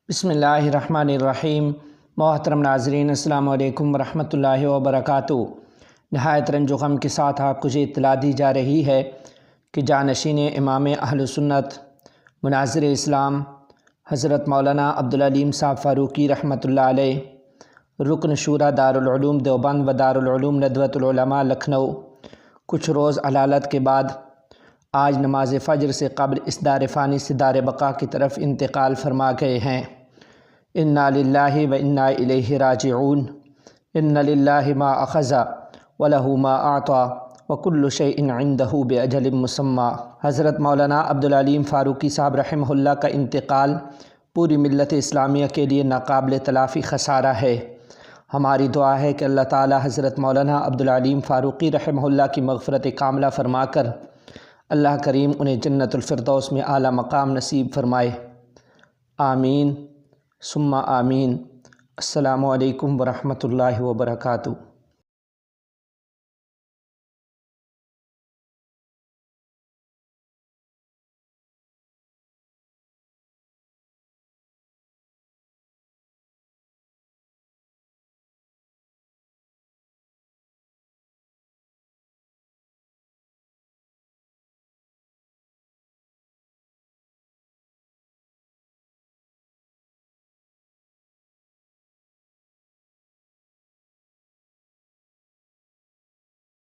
بسم اللہ الرحمن الرحیم۔ محترم ناظرین، السلام علیکم ورحمۃ اللہ وبرکاتہ۔ نہایت رنج و غم کے ساتھ آپ کو یہ اطلاع دی جا رہی ہے کہ جانشین امام اہل سنت مناظر اسلام حضرت مولانا عبدالعلیم صاحب فاروقی رحمۃ اللہ علیہ، رکن شورا دارالعلوم دیوبند و دارالعلوم ندوۃ العلماء لکھنؤ، کچھ روز علالت کے بعد آج نماز فجر سے قبل اس دار فانی سے دار بقا کی طرف انتقال فرما گئے ہیں۔ انا للہ و انا الیہ راجعون۔ ان للہ ما اخذ ولہ ما اعطی وکل شیء عندہ باجل مسمی۔ حضرت مولانا عبدالعلیم فاروقی صاحب رحمہ اللہ کا انتقال پوری ملت اسلامیہ کے لیے ناقابل تلافی خسارہ ہے۔ ہماری دعا ہے کہ اللہ تعالی حضرت مولانا عبدالعلیم فاروقی رحمہ اللہ کی مغفرت کاملہ فرما کر اللہ کریم انہیں جنت الفردوس میں اعلیٰ مقام نصیب فرمائے، آمین ثم آمین۔ السلام علیکم ورحمۃ اللہ وبرکاتہ۔